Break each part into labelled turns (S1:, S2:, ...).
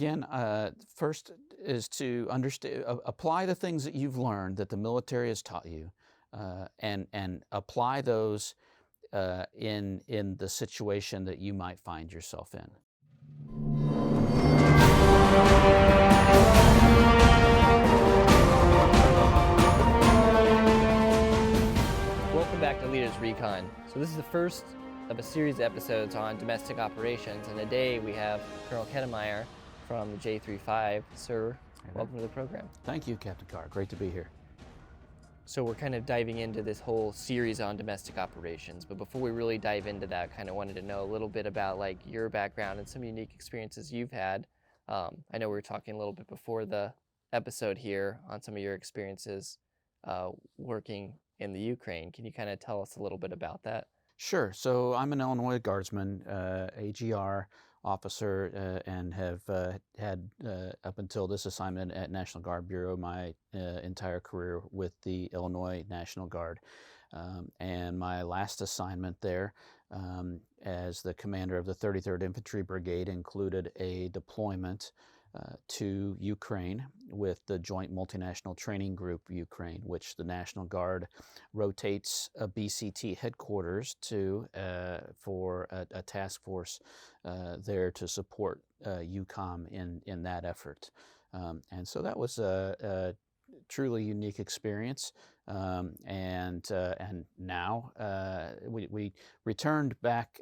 S1: Again, first is to understand, apply the things that you've learned that the military has taught you, and apply those in the situation that you might find yourself in.
S2: Welcome back to Leaders Recon. So this is the first of a series of episodes on domestic operations, and today we have Colonel Kuetemeyer from the J35. Sir, welcome to the program.
S1: Thank you, Captain Carr. Great to be here.
S2: So we're kind of diving into this whole series on domestic operations, but before we really dive into that, kind of wanted to know a little bit about like your background and some unique experiences you've had. I know we were talking a little bit before the episode here on some of your experiences working in the Ukraine. Can you kind of tell us a little bit about that?
S1: Sure. So I'm an Illinois Guardsman, AGR officer, and have had up until this assignment at National Guard Bureau my entire career with the Illinois National Guard. And my last assignment there as the commander of the 33rd Infantry Brigade included a deployment to Ukraine with the Joint Multinational Training Group Ukraine, which the National Guard rotates a BCT headquarters to for a task force there to support EUCOM in that effort. And so that was a truly unique experience. And now we returned back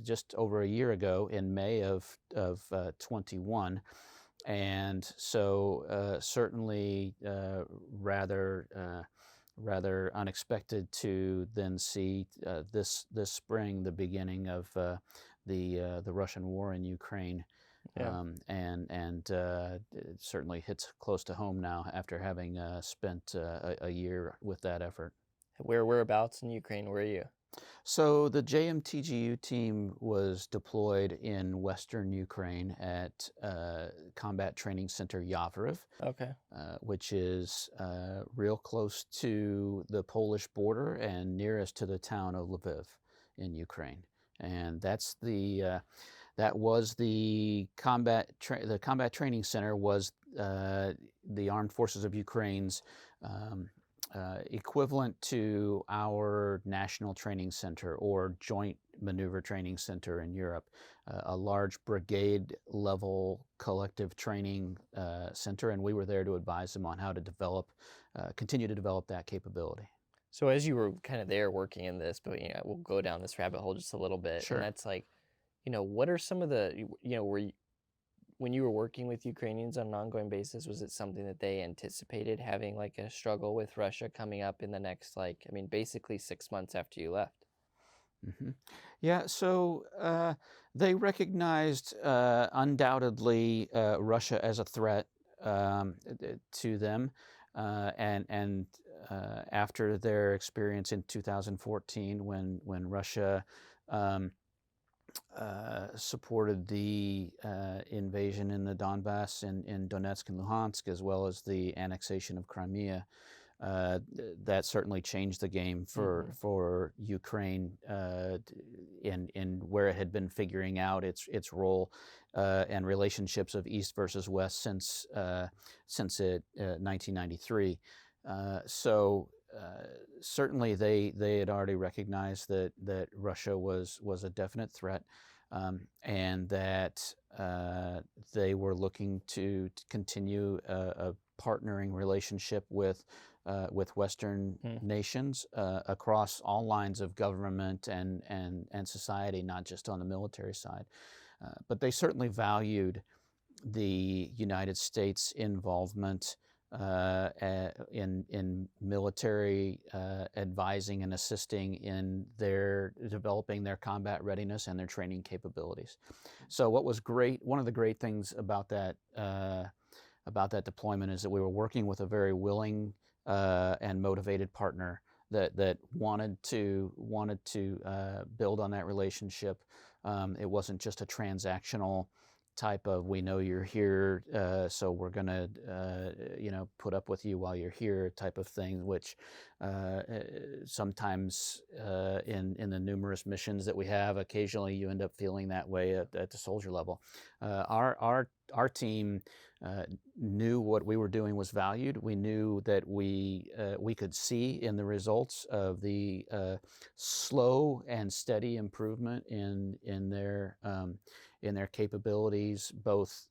S1: just over a year ago in May of 21. And so certainly rather unexpected to then see this spring the beginning of the Russian war in Ukraine.
S2: Yeah.
S1: And it certainly hits close to home now after having spent a year with that effort.
S2: Whereabouts in Ukraine were you?
S1: So the JMTGU team was deployed in western Ukraine at Combat Training Center Yavoriv,
S2: Okay.
S1: which is real close to the Polish border and nearest to the town of Lviv in Ukraine. And that's that was the combat training center was the Armed Forces of Ukraine's equivalent to our National Training Center or Joint Maneuver Training Center in Europe, a large brigade level collective training center, and we were there to advise them on how to continue to develop that capability.
S2: So as you were kind of there working in this, but we'll go down this rabbit hole just a little bit.
S1: Sure.
S2: And that's like, what are some of the, when you were working with Ukrainians on an ongoing basis, was it something that they anticipated having like a struggle with Russia coming up in the next, basically 6 months after you left?
S1: Mm-hmm. Yeah, so they recognized undoubtedly Russia as a threat to them, and after their experience in 2014, when Russia supported the invasion in the Donbass in Donetsk and Luhansk, as well as the annexation of Crimea. That certainly changed the game for Ukraine in where it had been figuring out its role and relationships of East versus West since 1993. So certainly they had already recognized that Russia was a definite threat, and that they were looking to continue a partnering relationship with Western nations across all lines of government and society, not just on the military side. But they certainly valued the United States' involvement in military advising and assisting in their developing their combat readiness and their training capabilities. So what was great, one of the great things about that deployment is that we were working with a very willing and motivated partner that wanted to build on that relationship. It wasn't just a transactional type of, we know you're here, so we're going to, put up with you while you're here type of thing, which sometimes in the numerous missions that we have, occasionally you end up feeling that way at the soldier level. Our team knew what we were doing was valued. We knew that we could see in the results of the slow and steady improvement in their capabilities, both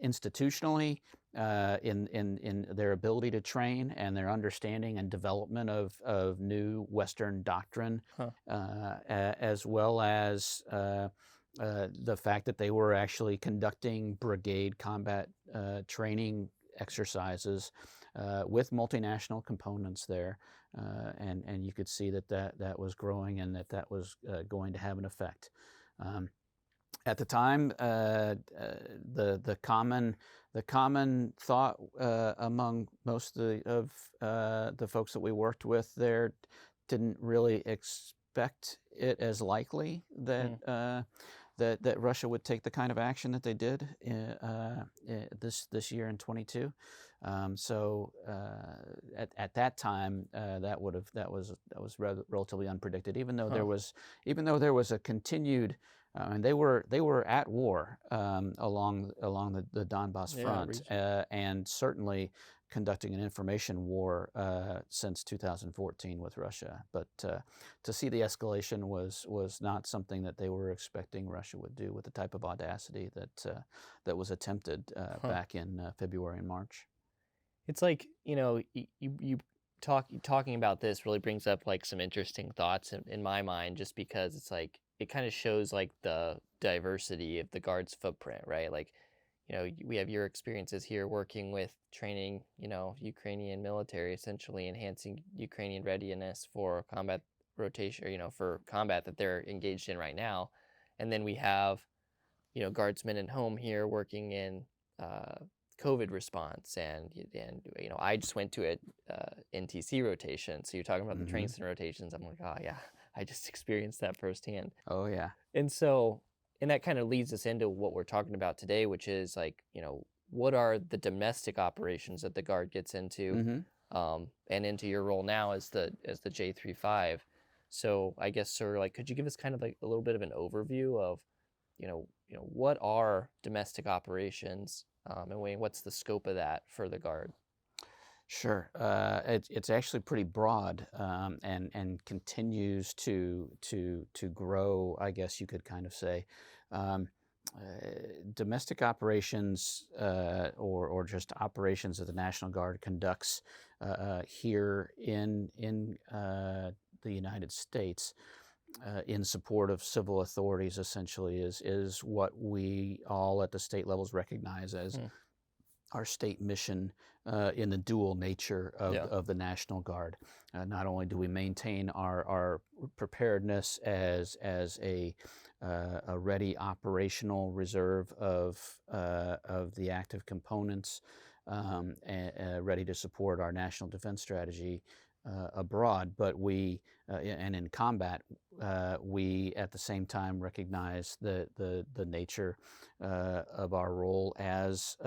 S1: institutionally, in their ability to train and their understanding and development of new Western doctrine,
S2: Huh.
S1: as well as the fact that they were actually conducting brigade combat training exercises with multinational components there, and you could see that was growing and that was going to have an effect. At the time, the common thought among most of the folks that we worked with there didn't really expect it as likely that that Russia would take the kind of action that they did this year in 22. So at that time, that was relatively unpredicted. Even though there was a continued, and they were at war along the Donbass front, and certainly conducting an information war since 2014 with Russia. But to see the escalation was not something that they were expecting Russia would do with the type of audacity that was attempted back in February and March.
S2: It's like, you talking about this really brings up like some interesting thoughts in my mind, just because it's like it kind of shows like the diversity of the Guard's footprint, right? Like, we have your experiences here working with training, Ukrainian military, essentially enhancing Ukrainian readiness for combat rotation, or, for combat that they're engaged in right now. And then we have, guardsmen at home here working in COVID response, and I just went to a NTC rotation. So you're talking about the training center rotations. I'm like, oh yeah, I just experienced that firsthand.
S1: Oh yeah.
S2: And that kind of leads us into what we're talking about today, which is like, what are the domestic operations that the Guard gets into, and into your role now as the J35. So I guess, sir, like, could you give us kind of like a little bit of an overview of, what are domestic operations, and what's the scope of that for the Guard?
S1: Sure. It's actually pretty broad, and continues to grow, I guess you could kind of say. Domestic operations, or just operations that the National Guard conducts here in the United States, in support of civil authorities, essentially is what we all at the state levels recognize as our state mission, in the dual nature of the National Guard. Not only do we maintain our preparedness as a ready operational reserve of the active components, ready to support our national defense strategy abroad, but and in combat, we at the same time recognize the nature of our role as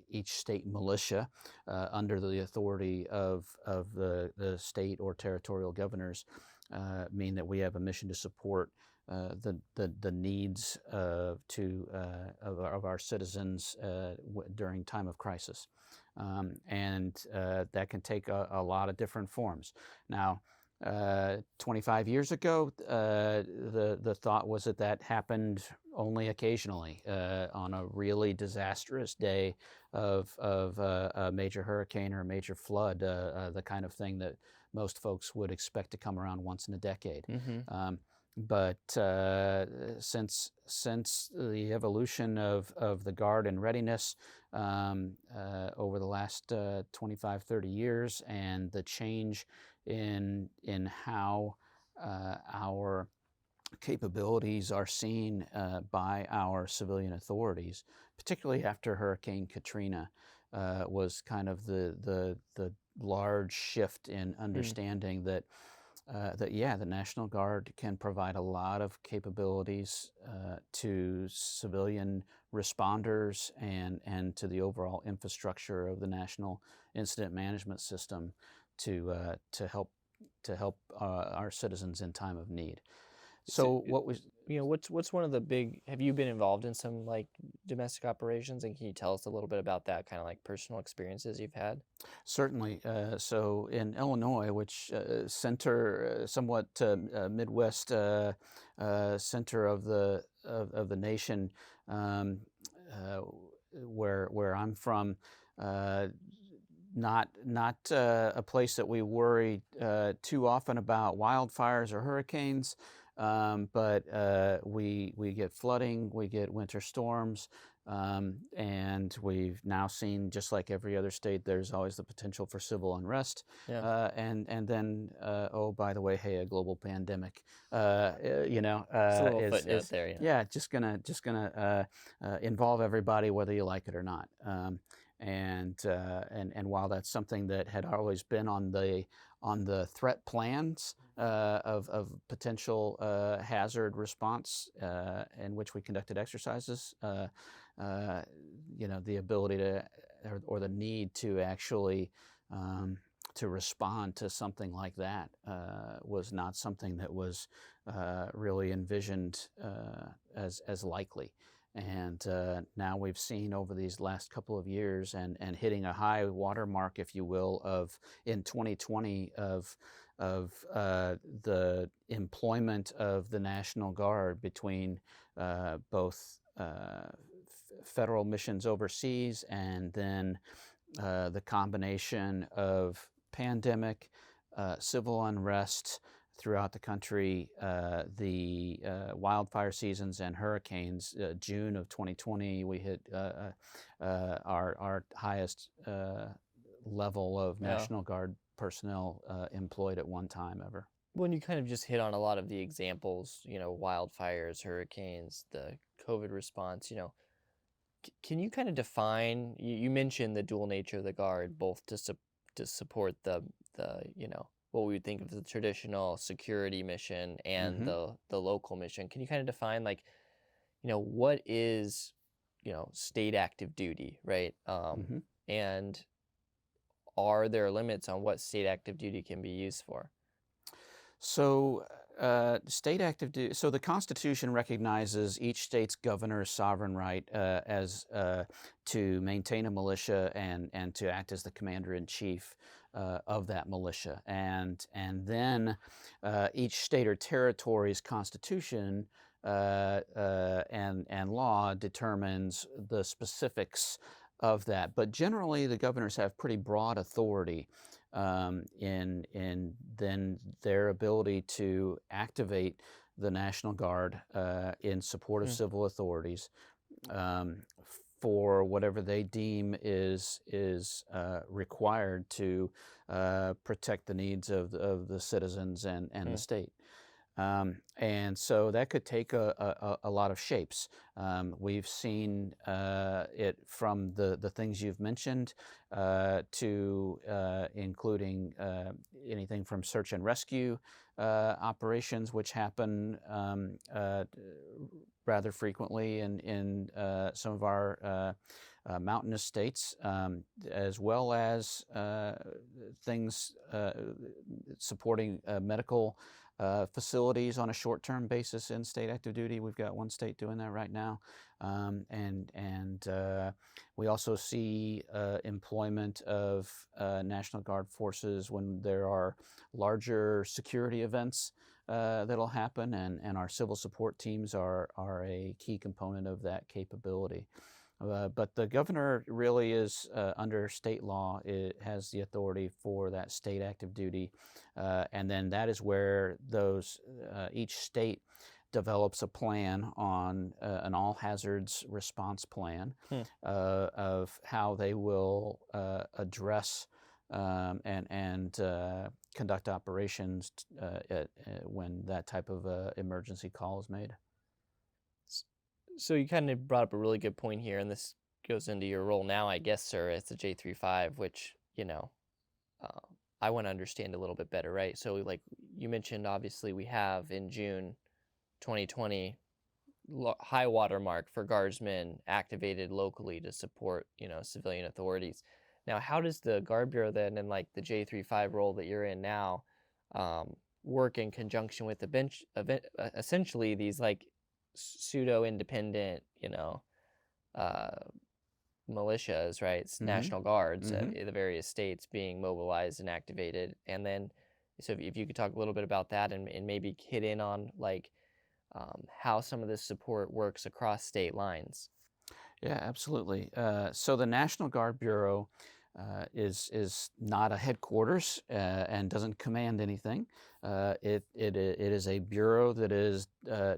S1: each state militia under the authority of the state or territorial governors, mean that we have a mission to support the needs of our citizens during time of crisis. And that can take a lot of different forms. Now, 25 years ago, the thought was that happened only occasionally, on a really disastrous day of a major hurricane or a major flood, the kind of thing that most folks would expect to come around once in a decade. But since the evolution of the Guard and readiness over the last 25, 30 years, and the change in how our capabilities are seen by our civilian authorities, particularly after Hurricane Katrina, was kind of the large shift in understanding that the National Guard can provide a lot of capabilities to civilian responders and to the overall infrastructure of the national incident management system to help our citizens in time of need.
S2: So,
S1: So what was
S2: what's one of the big? Have you been involved in some like domestic operations, and can you tell us a little bit about that kind of like personal experiences you've had?
S1: Certainly. So in Illinois, which somewhat Midwest center of the nation, um, uh, where I'm from, uh, not a place that we worry too often about wildfires or hurricanes, but we get flooding, we get winter storms, and we've now seen, just like every other state, there's always the potential for civil unrest,
S2: Yeah,
S1: and then oh, by the way, hey, a global pandemic,
S2: it's a little footnote
S1: is
S2: there. Yeah.
S1: yeah, just gonna involve everybody, whether you like it or not. And while that's something that had always been on the threat plans of potential hazard response in which we conducted exercises, the ability to or the need to actually to respond to something like that was not something that was really envisioned as likely. And now we've seen over these last couple of years and hitting a high watermark, if you will, of in 2020 of the employment of the National Guard between both federal missions overseas and then the combination of pandemic, civil unrest throughout the country, the wildfire seasons and hurricanes. June of 2020, we hit our highest level of
S2: Yeah.
S1: National Guard personnel employed at one time ever.
S2: When you kind of just hit on a lot of the examples, wildfires, hurricanes, the COVID response, can you kind of define? You mentioned the dual nature of the guard, both to support the what we would think of as the traditional security mission and
S1: Hmm.
S2: the local mission. Can you kind of define like what is state active duty, right?
S1: Hmm.
S2: And are there limits on what state active duty can be used for?
S1: So, state active duty. So the Constitution recognizes each state's governor's sovereign right as to maintain a militia and to act as the commander in chief of that militia, and then each state or territory's constitution and law determines the specifics of that. But generally, the governors have pretty broad authority in then their ability to activate the National Guard in support of
S2: Hmm.
S1: civil authorities um, for whatever they deem is required to protect the needs of the citizens and
S2: Hmm.
S1: the state. And so that could take a lot of shapes. We've seen it from the things you've mentioned to including anything from search and rescue operations, which happen rather frequently in some of our mountainous states, as well as things supporting medical facilities on a short-term basis in state active duty. We've got one state doing that right now, and we also see employment of National Guard forces when there are larger security events that'll happen, and our civil support teams are a key component of that capability. But the governor really is, under state law, it has the authority for that state active duty. And then that is where each state develops a plan on an all hazards response plan
S2: Hmm.
S1: of how they will address and conduct operations when that type of emergency call is made.
S2: So you kind of brought up a really good point here, and this goes into your role now, I guess, sir, as the J35, which uh, I want to understand a little bit better, right? So like you mentioned obviously we have in June 2020 high water mark for guardsmen activated locally to support, civilian authorities. Now, how does the Guard Bureau then, and like the J35 role that you're in now, work in conjunction with the bench, essentially these like pseudo-independent, uh, militias, right? It's
S1: Mm-hmm.
S2: National Guards
S1: Mm-hmm.
S2: in the various states being mobilized and activated. And then, so if you could talk a little bit about that and maybe hit in on like how some of this support works across state lines.
S1: Yeah, absolutely. So the National Guard Bureau is not a headquarters and doesn't command anything. It is a bureau that is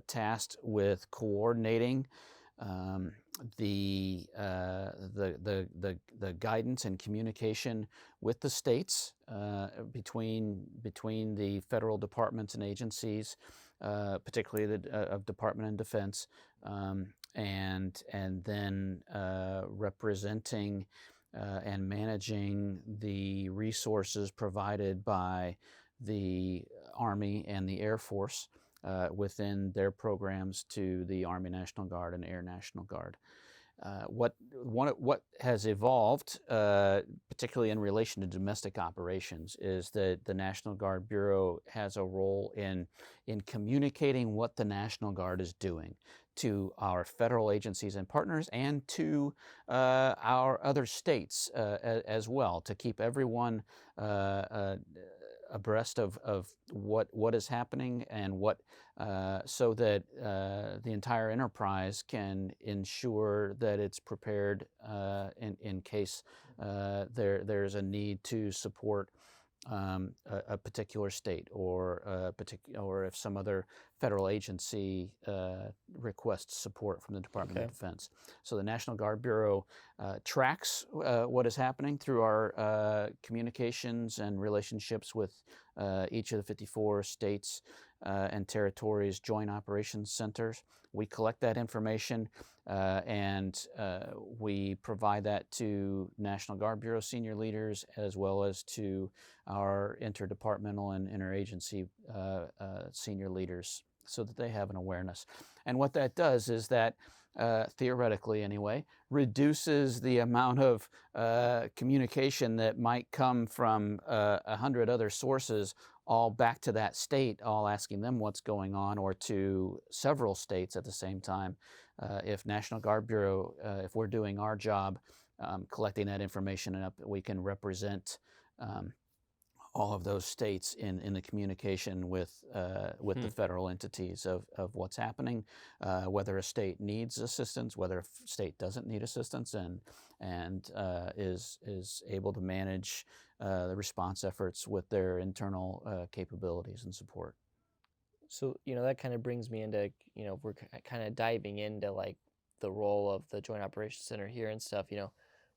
S1: tasked with coordinating um, the guidance and communication with the states between the federal departments and agencies, particularly the Department of Defense, and then representing and managing the resources provided by the Army and the Air Force within their programs to the Army National Guard and Air National Guard. What has evolved, particularly in relation to domestic operations, is that the National Guard Bureau has a role in communicating what the National Guard is doing to our federal agencies and partners, and to our other states as well, to keep everyone abreast of what is happening, and so that the entire enterprise can ensure that it's prepared in case there's a need to support a particular state, or if some other federal agency requests support from the Department
S2: Okay.
S1: of Defense. So the National Guard Bureau tracks what is happening through our communications and relationships with each of the 54 states and territories joint operations centers. We collect that information and we provide that to National Guard Bureau senior leaders, as well as to our interdepartmental and interagency senior leaders, so that they have an awareness. And what that does is that, theoretically anyway, reduces the amount of communication that might come from 100 other sources, all back to that state, all asking them what's going on, or to several states at the same time. If National Guard Bureau, if we're doing our job collecting that information, and we can represent all of those states in the communication with the federal entities of what's happening, whether a state needs assistance, whether a state doesn't need assistance, and is able to manage the response efforts with their internal capabilities and support.
S2: So, that kind of brings me into, we're kind of diving into like the role of the Joint Operations Center here and stuff,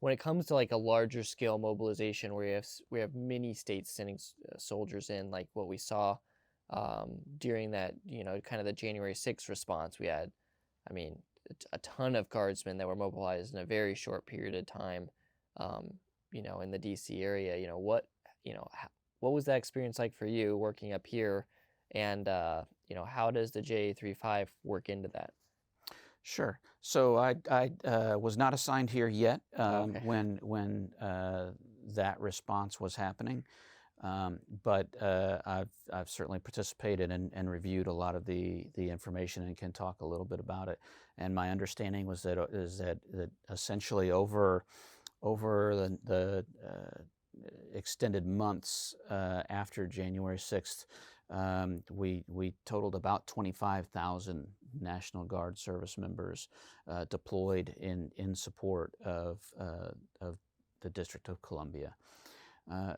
S2: when it comes to like a larger scale mobilization where we have many states sending soldiers in, like what we saw during that, kind of the January 6th response. We had, I mean, a ton of guardsmen that were mobilized in a very short period of time, in the DC area. What was that experience like for you working up here? And, how does the J35 work into that?
S1: Sure. So I was not assigned here yet
S2: Okay.
S1: when that response was happening, but I've certainly participated and reviewed a lot of the information, and can talk a little bit about it. And my understanding was that essentially over the extended months after January 6th, we totaled about 25,000 National Guard service members deployed in support of the District of Columbia.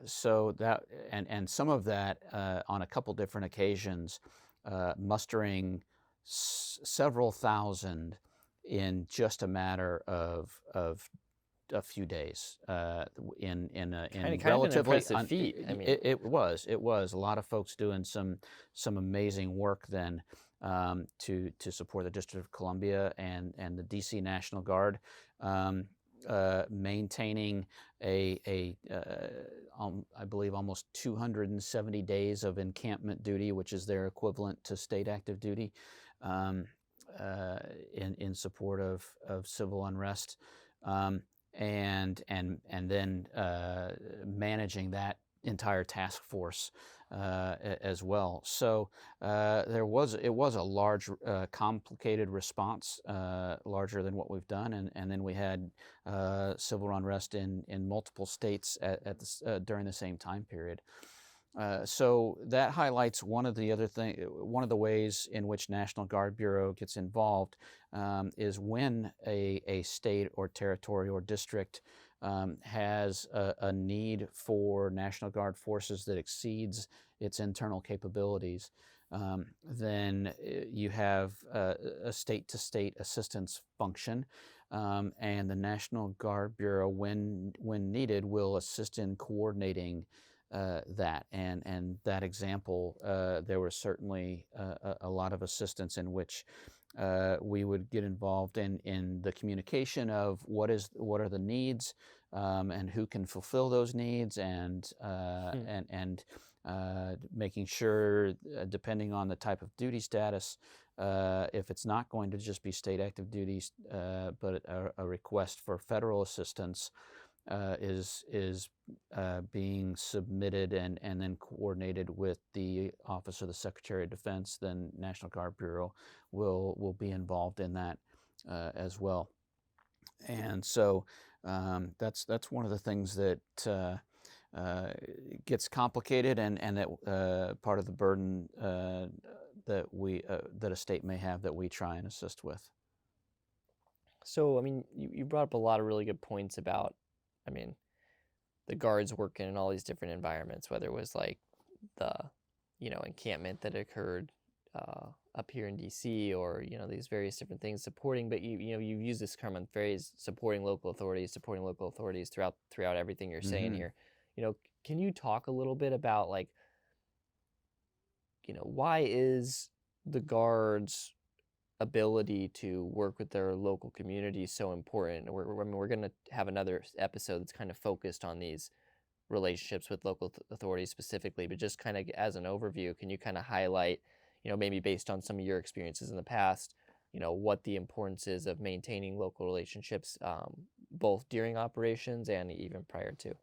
S1: So that, and some of that on a couple different occasions, mustering several thousand in just a matter of a few days, in relatively
S2: an impressive feat. I mean,
S1: it was a lot of folks doing some amazing work then to support the District of Columbia and the DC National Guard. maintaining I believe almost 270 days of encampment duty, which is their equivalent to state active duty, um, in support of civil unrest, and then managing that entire task force as well. So it was a large, complicated response, larger than what we've done, and then we had civil unrest in multiple states during the same time period. So that highlights one of the ways in which National Guard Bureau gets involved, is when a state or territory or district has a need for National Guard forces that exceeds its internal capabilities. Then you have a state-to-state assistance function, and the National Guard Bureau, when needed, will assist in coordinating that. And that example, there was certainly a lot of assistance in which we would get involved in the communication of what are the needs, and who can fulfill those needs, and making sure, depending on the type of duty status, if it's not going to just be state active duties, but a request for federal assistance is being submitted and then coordinated with the Office of the Secretary of Defense, then National Guard Bureau will be involved in that as well. And so that's one of the things that gets complicated, and that part of the burden that a state may have that we try and assist with.
S2: So, I mean, you brought up a lot of really good points about, I mean, the guards working in all these different environments, whether it was like the, encampment that occurred up here in DC, or, these various different things supporting, but you've used this common phrase, supporting local authorities throughout everything you're saying here. Can you talk a little bit about, like, why is the guards' ability to work with their local community so important? We're going to have another episode that's kind of focused on these relationships with local authorities specifically, but just kind of as an overview, can you kind of highlight, maybe based on some of your experiences in the past, what the importance is of maintaining local relationships, both during operations and even prior to?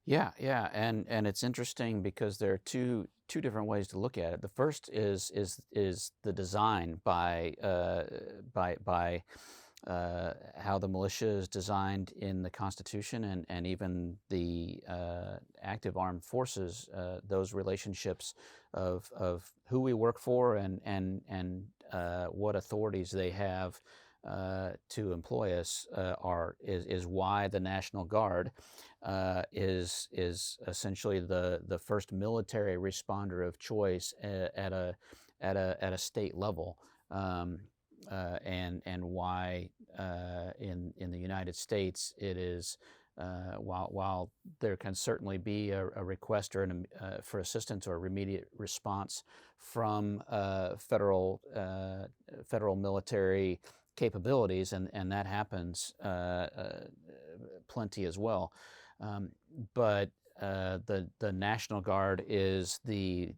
S1: Yeah, and it's interesting because there are two different ways to look at it. The first is the design by how the militia is designed in the Constitution, and even the active armed forces. Those relationships of who we work for, and what authorities they have to employ us is why the National Guard is essentially the first military responder of choice at a state level, and why in the United States it is, while there can certainly be a request or for assistance or immediate response from federal military capabilities, and that happens plenty as well. But the National Guard is the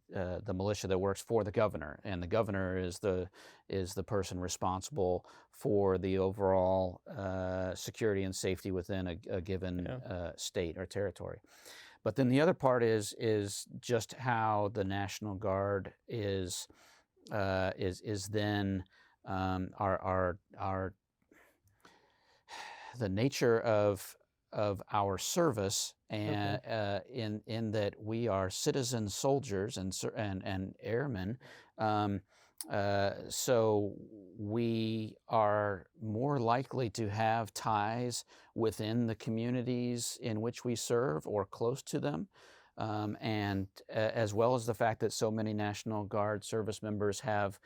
S1: militia that works for the governor, and the governor is the person responsible for the overall security and safety within a given state or territory. But then the other part is just how the National Guard is then the nature of our service, and in that we are citizen soldiers and airmen. So we are more likely to have ties within the communities in which we serve or close to them. And as well as the fact that so many National Guard service members have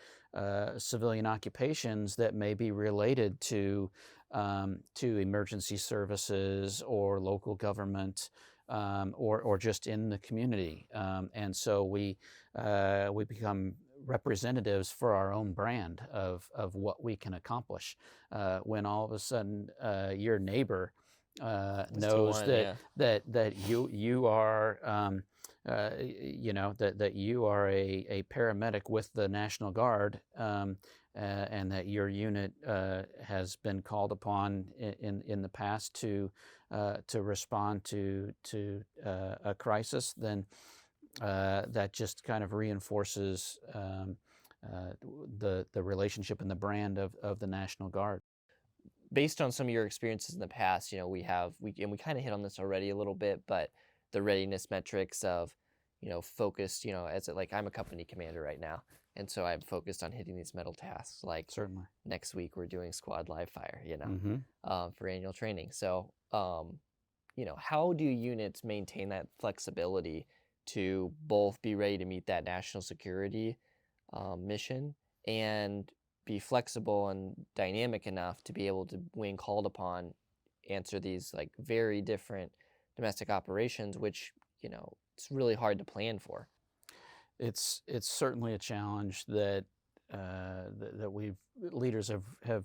S1: civilian occupations that may be related to emergency services or local government, or just in the community. And so we become representatives for our own brand of what we can accomplish. When all of a sudden your neighbor
S2: Just to
S1: knows
S2: one, yeah.
S1: that you are that you are a paramedic with the National Guard, and that your unit has been called upon in the past to respond to a crisis, then that just kind of reinforces the relationship and the brand of the National Guard.
S2: Based on some of your experiences in the past, we kind of hit on this already a little bit, but the readiness metrics of, focused, as like I'm a company commander right now, and so I'm focused on hitting these metal tasks. Like
S1: Certainly.
S2: next week we're doing squad live fire,
S1: Mm-hmm.
S2: for annual training. So, how do units maintain that flexibility to both be ready to meet that national security mission and be flexible and dynamic enough to be able to, when called upon, answer these like very different domestic operations, which, it's really hard to plan for.
S1: It's certainly a challenge that we've leaders have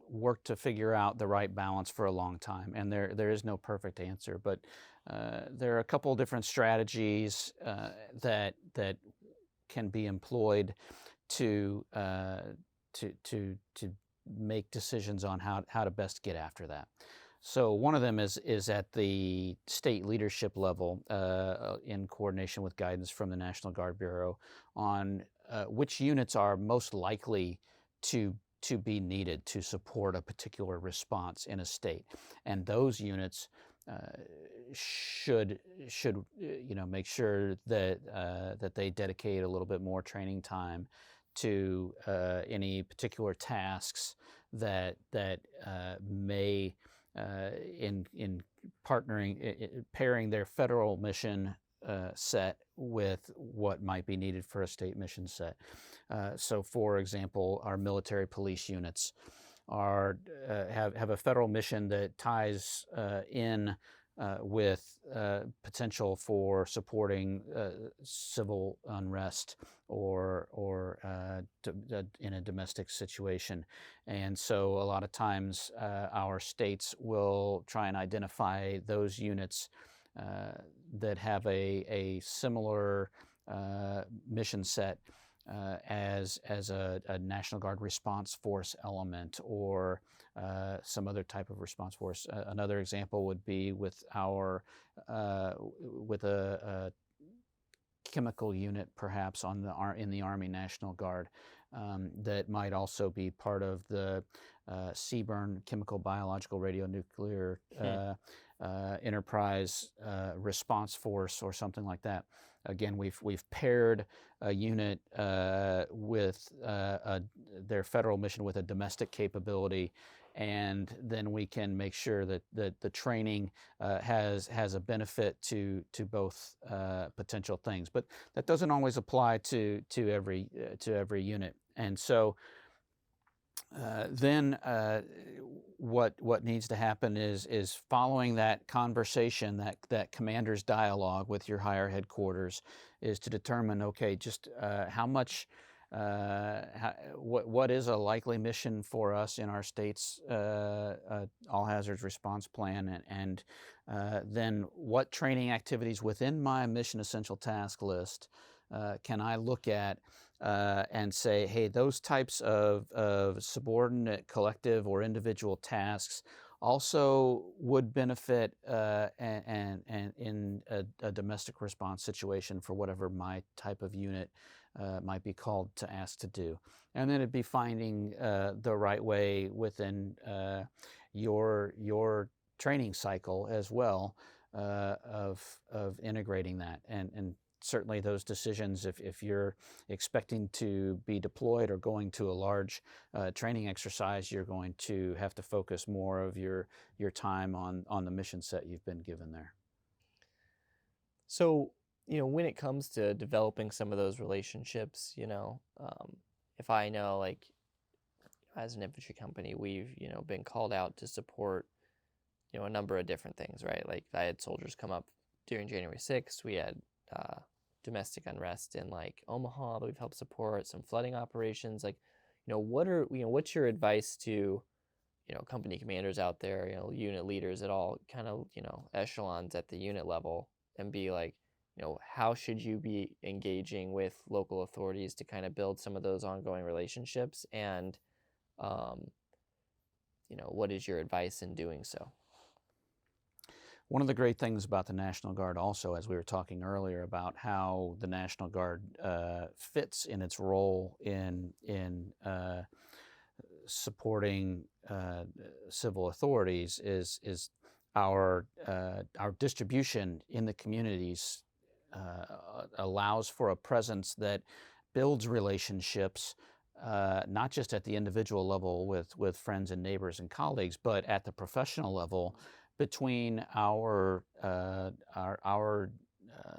S1: worked to figure out the right balance for a long time, and there is no perfect answer. But there are a couple different strategies that can be employed to make decisions on how to best get after that. So one of them is at the state leadership level, in coordination with guidance from the National Guard Bureau on which units are most likely to be needed to support a particular response in a state, and those units should make sure that they dedicate a little bit more training time to any particular tasks that may in partnering, pairing their federal mission set with what might be needed for a state mission set. So, for example, our military police units have a federal mission that ties in with potential for supporting civil unrest or in a domestic situation. And so a lot of times our states will try and identify those units that have a similar mission set as a National Guard response force element or some other type of response force. Another example would be with with a chemical unit, perhaps in the Army National Guard, that might also be part of the CBRN, Chemical, Biological, Radionuclear Enterprise Response Force, or something like that. Again, we've paired a unit with their federal mission with a domestic capability, and then we can make sure that the training has a benefit to both potential things. But that doesn't always apply to every unit, and so then what needs to happen is following that conversation, that commander's dialogue with your higher headquarters, is to determine, okay, just how much, what is a likely mission for us in our state's all hazards response plan, and then what training activities within my mission essential task list can I look at and say, hey, those types of subordinate, collective, or individual tasks also would benefit and in a domestic response situation for whatever my type of unit might be called to ask to do. And then it'd be finding the right way within your training cycle as well of integrating that. And certainly those decisions, if you're expecting to be deployed or going to a large training exercise, you're going to have to focus more of your time on the mission set you've been given there.
S2: So, when it comes to developing some of those relationships, if I know, like, as an infantry company, we've, been called out to support, a number of different things, right? Like I had soldiers come up during January 6th. We had domestic unrest in like Omaha that we've helped support, some flooding operations. Like, what's your advice to, company commanders out there, unit leaders at all kind of, echelons at the unit level, and be like, how should you be engaging with local authorities to kind of build some of those ongoing relationships? And, what is your advice in doing so?
S1: One of the great things about the National Guard also, as we were talking earlier about how the National Guard fits in its role in supporting civil authorities, is our distribution in the communities allows for a presence that builds relationships, not just at the individual level with friends and neighbors and colleagues, but at the professional level between our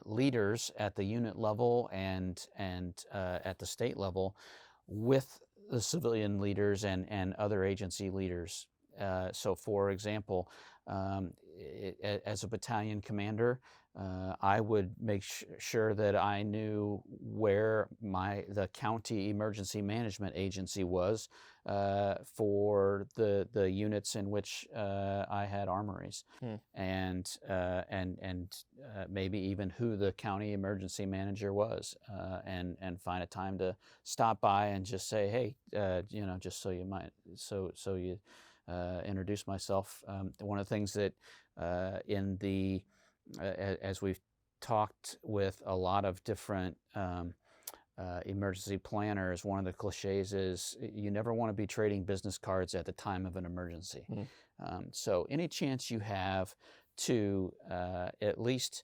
S1: leaders at the unit level and at the state level with the civilian leaders and other agency leaders. So, for example, as a battalion commander, I would make sure that I knew where the county emergency management agency was for the units in which I had armories, and maybe even who the county emergency manager was, and find a time to stop by and just say, hey, just so you introduce myself. One of the things that as we've talked with a lot of different emergency planners, one of the cliches is you never want to be trading business cards at the time of an emergency. So any chance you have to at least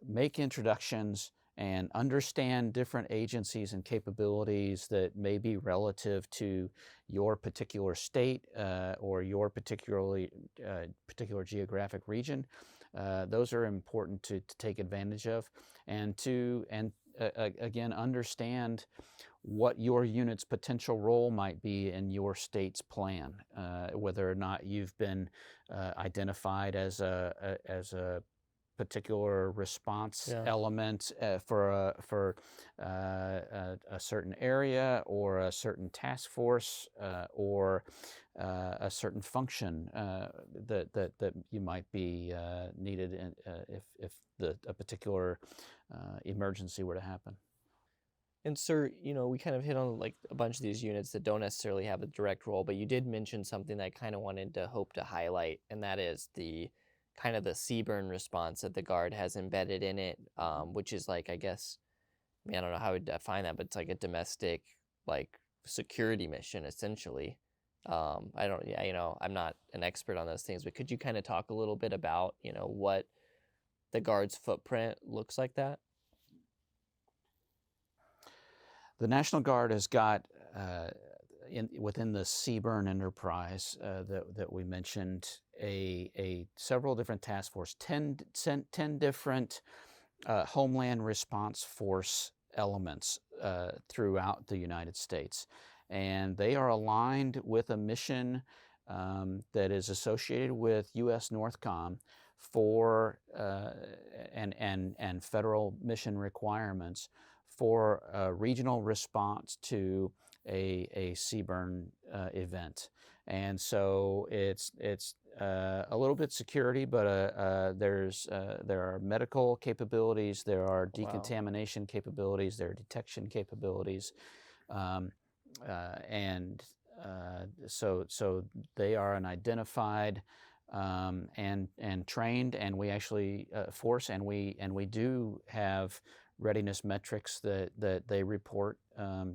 S1: make introductions and understand different agencies and capabilities that may be relative to your particular state or your particular geographic region. Those are important to take advantage of, and again, understand what your unit's potential role might be in your state's plan, whether or not you've been identified as a particular response element for a certain area or a certain task force or a certain function that you might be needed if a particular emergency were to happen.
S2: And sir, we kind of hit on like a bunch of these units that don't necessarily have a direct role, but you did mention something that I kind of wanted to hope to highlight, and that is the kind of the CBRN response that the Guard has embedded in it, which is like, I guess, I don't know how I would define that, but it's like a domestic like security mission essentially. I'm not an expert on those things, but could you kind of talk a little bit about, what the Guard's footprint looks like that?
S1: The National Guard has got within the CBRN enterprise that we mentioned, several different task force, 10 different homeland response force elements throughout the United States, and they are aligned with a mission that is associated with U.S. NORTHCOM for and federal mission requirements for a regional response to a CBRN event. And so it's a little bit security, but there are medical capabilities, there are decontamination capabilities, there are detection capabilities, and so they are an identified and trained, and we actually force, and we do have readiness metrics that they report,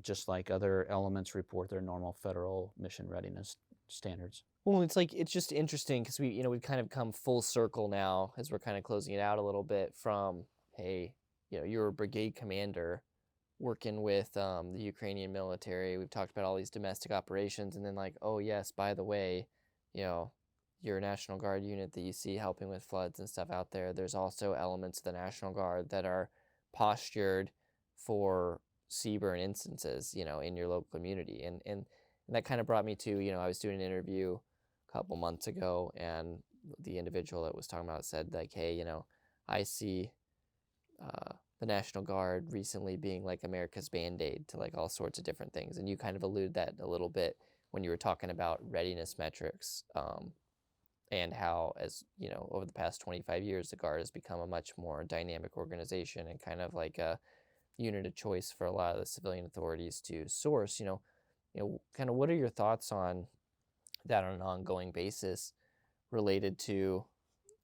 S1: just like other elements report their normal federal mission readiness standards.
S2: Well, it's just interesting because we've kind of come full circle now as we're kind of closing it out a little bit from, hey, you're a brigade commander working with the Ukrainian military. We've talked about all these domestic operations, and then like, oh yes, by the way, your National Guard unit that you see helping with floods and stuff out there, there's also elements of the National Guard that are postured for CBRN instances, in your local community. And that kind of brought me to, I was doing an interview a couple months ago, and the individual that was talking about said like, hey, I see the National Guard recently being like America's Band-Aid to like all sorts of different things. And you kind of alluded that a little bit when you were talking about readiness metrics, and how, as you know, over the past 25 years, the Guard has become a much more dynamic organization and kind of like a unit of choice for a lot of the civilian authorities to source. Kind of what are your thoughts on that on an ongoing basis related to,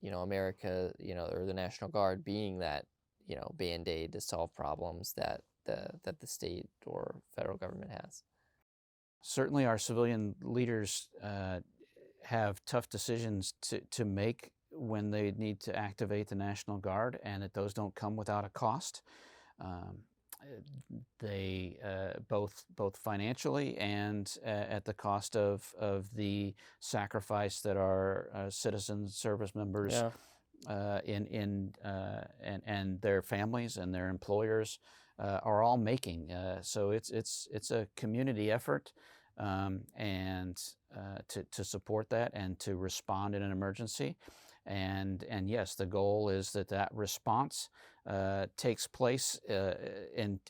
S2: America, or the National Guard being that, Band-Aid to solve problems that the state or federal government has?
S1: Certainly, our civilian leaders have tough decisions to make when they need to activate the National Guard, and that those don't come without a cost. Um, they both financially and at the cost of the sacrifice that our citizen service members and their families and their employers are all making. So it's a community effort, and to support that and to respond in an emergency. And yes, the goal is that response takes place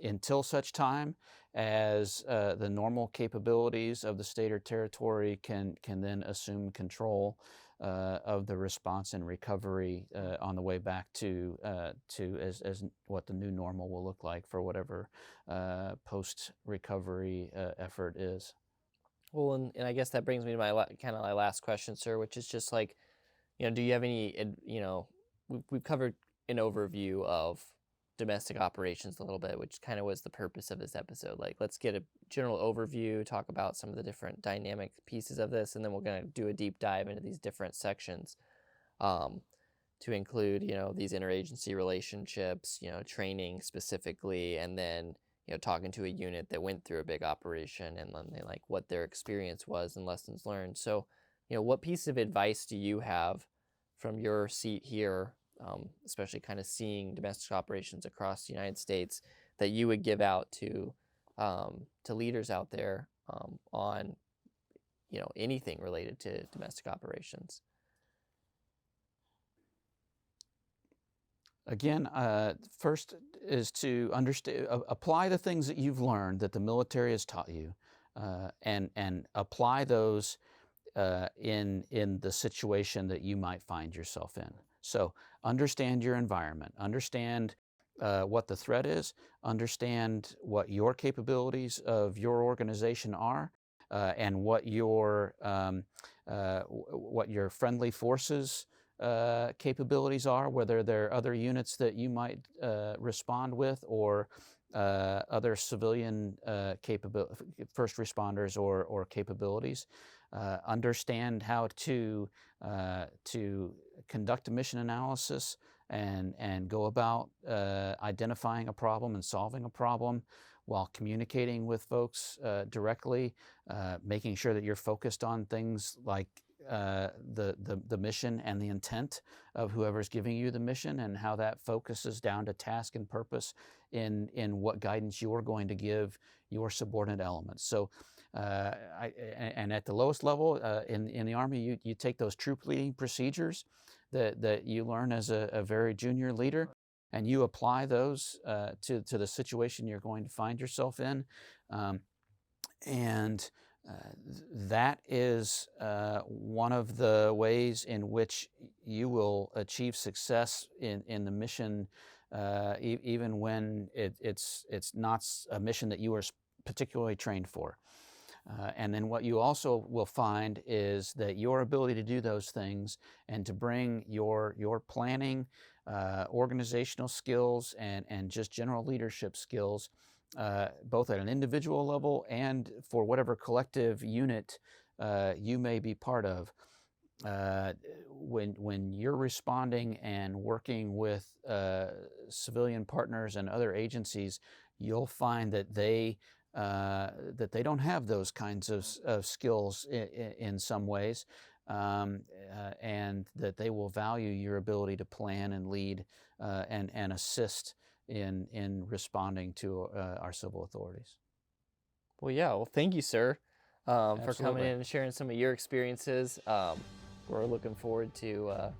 S1: until such time as the normal capabilities of the state or territory can then assume control of the response and recovery on the way back to as what the new normal will look like for whatever post-recovery effort is.
S2: Well, and I guess that brings me to my my last question, sir, which is just like, do you have any, we've covered an overview of domestic operations a little bit, which kind of was the purpose of this episode. Like, let's get a general overview, talk about some of the different dynamic pieces of this, and then we're going to do a deep dive into these different sections, to include, these interagency relationships, training specifically, and then, talking to a unit that went through a big operation and then like what their experience was and lessons learned. So, what piece of advice do you have from your seat here, especially kind of seeing domestic operations across the United States, that you would give out to leaders out there, on, anything related to domestic operations?
S1: Again, first is to understand, apply the things that you've learned that the military has taught you, and apply those in the situation that you might find yourself in. So understand your environment, understand what the threat is, understand what your capabilities of your organization are, and what your friendly forces capabilities are, whether there are other units that you might respond with, or other civilian first responders or capabilities. Understand how to conduct a mission analysis and go about identifying a problem and solving a problem while communicating with folks directly, making sure that you're focused on things like the mission and the intent of whoever's giving you the mission, and how that focuses down to task and purpose in what guidance you're going to give your subordinate elements. So and at the lowest level in the Army, you take those troop leading procedures that you learn as a very junior leader, and you apply those to the situation you're going to find yourself in. And that is one of the ways in which you will achieve success in the mission, even when it's not a mission that you are particularly trained for. And then what you also will find is that your ability to do those things and to bring your planning, organizational skills, and just general leadership skills, both at an individual level and for whatever collective unit you may be part of. When you're responding and working with civilian partners and other agencies, you'll find that they don't have those kinds of skills in some ways, and that they will value your ability to plan and lead and assist in responding to our civil authorities.
S2: Well, yeah. Well, thank you, sir, for coming
S1: Absolutely.
S2: in and sharing some of your experiences. We're looking forward to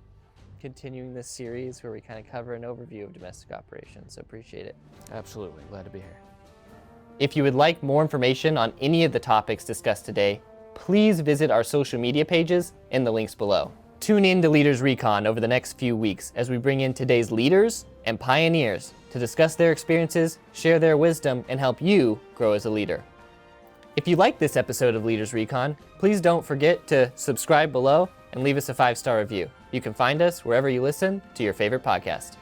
S2: continuing this series where we kind of cover an overview of domestic operations. So appreciate it.
S1: Absolutely. Glad to be here.
S2: If you would like more information on any of the topics discussed today, please visit our social media pages in the links below. Tune in to Leaders Recon over the next few weeks as we bring in today's leaders and pioneers to discuss their experiences, share their wisdom, and help you grow as a leader. If you like this episode of Leaders Recon, please don't forget to subscribe below and leave us a 5-star review. You can find us wherever you listen to your favorite podcast.